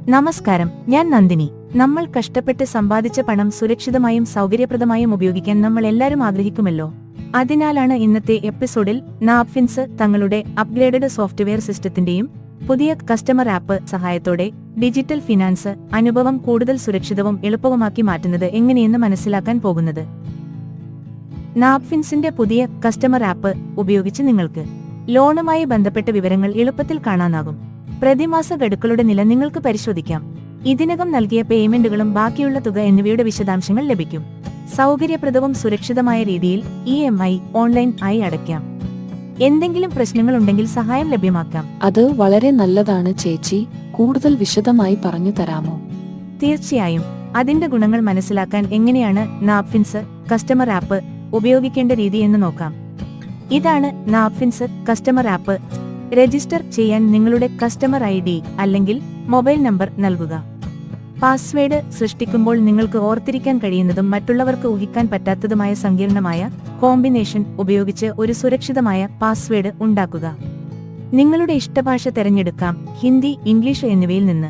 നമസ്കാരം, ഞാൻ നന്ദിനി. നമ്മൾ കഷ്ടപ്പെട്ട് സമ്പാദിച്ച പണം സുരക്ഷിതമായും സൗകര്യപ്രദമായും ഉപയോഗിക്കാൻ നമ്മൾ എല്ലാവരും ആഗ്രഹിക്കുമല്ലോ. അതിനാലാണ് ഇന്നത്തെ എപ്പിസോഡിൽ നാപ്ഫിൻസ് തങ്ങളുടെ അപ്ഗ്രേഡഡ് സോഫ്റ്റ്വെയർ സിസ്റ്റത്തിന്റെയും പുതിയ കസ്റ്റമർ ആപ്പ് സഹായത്തോടെ ഡിജിറ്റൽ ഫിനാൻസ് അനുഭവം കൂടുതൽ സുരക്ഷിതവും എളുപ്പവുമാക്കി മാറ്റുന്നത് എങ്ങനെയെന്ന് മനസ്സിലാക്കാൻ പോകുന്നത്. നാപ്ഫിൻസിന്റെ പുതിയ കസ്റ്റമർ ആപ്പ് ഉപയോഗിച്ച് നിങ്ങൾക്ക് ലോണുമായി ബന്ധപ്പെട്ട വിവരങ്ങൾ എളുപ്പത്തിൽ കാണാനാകും. പ്രതിമാസ ഗഡുക്കളുടെ നില നിങ്ങൾക്ക് പരിശോധിക്കാം. ഇതിനകം നൽകിയ പേയ്മെന്റുകളും ബാക്കിയുള്ള തുക എന്നിവയുടെ വിശദാംശങ്ങൾ ലഭിക്കും. സൗകര്യപ്രദവും സുരക്ഷിതമായ രീതിയിൽ EMI ഓൺലൈൻ ആയി അടയ്ക്കാം. എന്തെങ്കിലും പ്രശ്നങ്ങളുണ്ടെങ്കിൽ സഹായം ലഭ്യമാക്കാം. അത് വളരെ നല്ലതാണ് ചേച്ചി. കൂടുതൽ വിശദമായി പറഞ്ഞു തരാമോ? തീർച്ചയായും. അതിന്റെ ഗുണങ്ങൾ മനസ്സിലാക്കാൻ എങ്ങനെയാണ് നാപ്ഫിൻസ് കസ്റ്റമർ ആപ്പ് ഉപയോഗിക്കേണ്ട രീതി എന്ന് നോക്കാം. ഇതാണ് നാപ്ഫിൻസ് കസ്റ്റമർ ആപ്പ്. രജിസ്റ്റർ ചെയ്യാൻ നിങ്ങളുടെ കസ്റ്റമർ ID അല്ലെങ്കിൽ മൊബൈൽ നമ്പർ നൽകുക. പാസ്വേഡ് സൃഷ്ടിക്കുമ്പോൾ നിങ്ങൾക്ക് ഓർത്തിരിക്കാൻ കഴിയുന്നതും മറ്റുള്ളവർക്ക് ഊഹിക്കാൻ പറ്റാത്തതുമായ സങ്കീർണമായ കോമ്പിനേഷൻ ഉപയോഗിച്ച് ഒരു സുരക്ഷിതമായ പാസ്വേഡ് ഉണ്ടാക്കുക. നിങ്ങളുടെ ഇഷ്ടഭാഷ തിരഞ്ഞെടുക്കാം, ഹിന്ദി, ഇംഗ്ലീഷ് എന്നിവയിൽ നിന്ന്.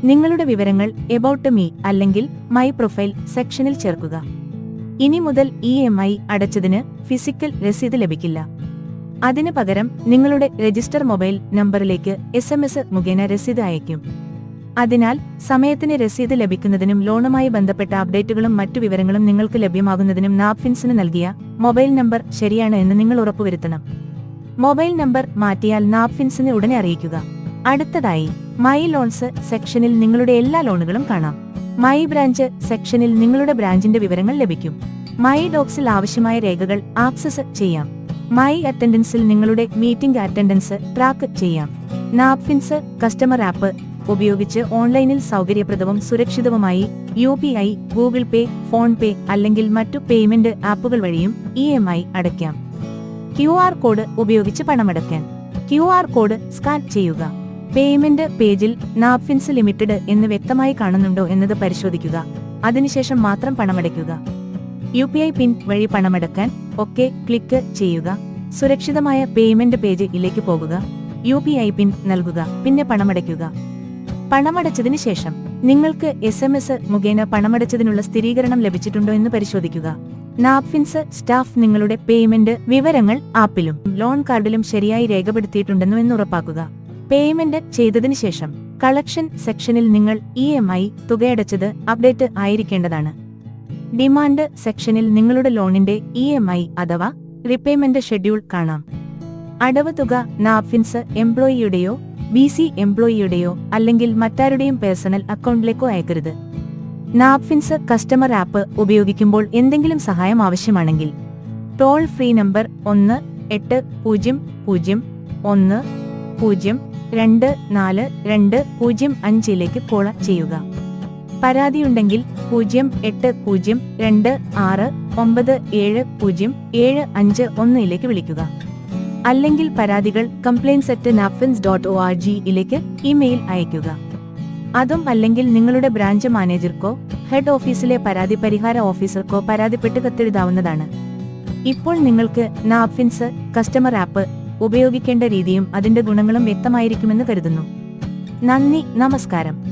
നിങ്ങളുടെ വിവരങ്ങൾ എബൌട്ട് മീ അല്ലെങ്കിൽ മൈ പ്രൊഫൈൽ സെക്ഷനിൽ ചേർക്കുക. ഇനി മുതൽ EMI അടച്ചതിന് ഫിസിക്കൽ രസീത് ലഭിക്കില്ല. അതിനു പകരം നിങ്ങളുടെ രജിസ്റ്റർ മൊബൈൽ നമ്പറിലേക്ക് SMS മുഖേന രസീത് അയയ്ക്കും. അതിനാൽ സമയത്തിന് രസീത് ലഭിക്കുന്നതിനും ലോണുമായി ബന്ധപ്പെട്ട അപ്ഡേറ്റുകളും മറ്റു വിവരങ്ങളും നിങ്ങൾക്ക് ലഭ്യമാകുന്നതിനും നാപ്ഫിൻസിന് നൽകിയ മൊബൈൽ നമ്പർ ശരിയാണ് എന്ന് നിങ്ങൾ ഉറപ്പുവരുത്തണം. മൊബൈൽ നമ്പർ മാറ്റിയാൽ നാപ്ഫിൻസിനെ ഉടനെ അറിയിക്കുക. അടുത്തതായി മൈ ലോൺസ് സെക്ഷനിൽ നിങ്ങളുടെ എല്ലാ ലോണുകളും കാണാം. മൈ ബ്രാഞ്ച് സെക്ഷനിൽ നിങ്ങളുടെ ബ്രാഞ്ചിന്റെ വിവരങ്ങൾ ലഭിക്കും. മൈ ഡോക്സിൽ ആവശ്യമായ രേഖകൾ ആക്സസ് ചെയ്യാം. മൈ അറ്റൻഡൻസിൽ നിങ്ങളുടെ മീറ്റിംഗ് അറ്റൻഡൻസ് ട്രാക്ക് ചെയ്യാം. നാപ്ഫിൻസ് കസ്റ്റമർ ആപ്പ് ഉപയോഗിച്ച് ഓൺലൈനിൽ സൗകര്യപ്രദവും സുരക്ഷിതവുമായി UPI, ഗൂഗിൾ പേ, ഫോൺ പേ അല്ലെങ്കിൽ മറ്റു പേയ്മെന്റ് ആപ്പുകൾ വഴിയും EMI അടയ്ക്കാം. QR കോഡ് ഉപയോഗിച്ച് പണമടയ്ക്കാൻ QR കോഡ് സ്കാൻ ചെയ്യുക. പേയ്മെന്റ് പേജിൽ നാപ്ഫിൻസ് ലിമിറ്റഡ് എന്ന് വ്യക്തമായി കാണുന്നുണ്ടോ എന്നത് പരിശോധിക്കുക. അതിനുശേഷം മാത്രം പണമടയ്ക്കുക. UPI പിൻ വഴി പണമടക്കാൻ OK ക്ലിക്ക് ചെയ്യുക. സുരക്ഷിതമായ പേയ്മെന്റ് പേജിലേക്ക് പോകുക. UPI പിൻ നൽകുക. പിന്നെ പണമടയ്ക്കുക. പണമടച്ചതിന് ശേഷം നിങ്ങൾക്ക് SMS മുഖേന പണമടച്ചതിനുള്ള സ്ഥിരീകരണം ലഭിച്ചിട്ടുണ്ടോ എന്ന് പരിശോധിക്കുക. നാപ്ഫിൻസ് സ്റ്റാഫ് നിങ്ങളുടെ പേയ്മെന്റ് വിവരങ്ങൾ ആപ്പിലും ലോൺ കാർഡിലും ശരിയായി രേഖപ്പെടുത്തിയിട്ടുണ്ടെന്നോ എന്ന് ഉറപ്പാക്കുക. പേയ്മെന്റ് ചെയ്തതിനു ശേഷം കളക്ഷൻ സെക്ഷനിൽ നിങ്ങൾ EMI തുകയടച്ചത് അപ്ഡേറ്റ് ആയിരിക്കേണ്ടതാണ്. ഡിമാൻഡ് സെക്ഷനിൽ നിങ്ങളുടെ ലോണിന്റെ EMI അഥവാ റീപേയ്മെന്റ് ഷെഡ്യൂൾ കാണാം. അടവ് തുക നാപ്ഫിൻസ് എംപ്ലോയിയുടെയോ BC എംപ്ലോയിയുടെയോ അല്ലെങ്കിൽ മറ്റാരുടെയും പേഴ്സണൽ അക്കൗണ്ടിലേക്കോ അയക്കരുത്. നാപ്ഫിൻസ് കസ്റ്റമർ ആപ്പ് ഉപയോഗിക്കുമ്പോൾ എന്തെങ്കിലും സഹായം ആവശ്യമാണെങ്കിൽ ടോൾ ഫ്രീ നമ്പർ 1-800-10-24-205 കോൾ ചെയ്യുക. പരാതിയുണ്ടെങ്കിൽ 08026970751 വിളിക്കുക. അല്ലെങ്കിൽ പരാതികൾ complaints@napfins.org ഇമെയിൽ അയയ്ക്കുക. അതും അല്ലെങ്കിൽ നിങ്ങളുടെ ബ്രാഞ്ച് മാനേജർക്കോ ഹെഡ് ഓഫീസിലെ പരാതി പരിഹാര ഓഫീസർക്കോ പരാതിപ്പെട്ട് കത്തെഴുതാവുന്നതാണ്. ഇപ്പോൾ നിങ്ങൾക്ക് നാപ്ഫിൻസ് കസ്റ്റമർ ആപ്പ് ഉപയോഗിക്കേണ്ട രീതിയും അതിന്റെ ഗുണങ്ങളും വ്യക്തമായിരിക്കുമെന്ന് കരുതുന്നു. നന്ദി, നമസ്കാരം.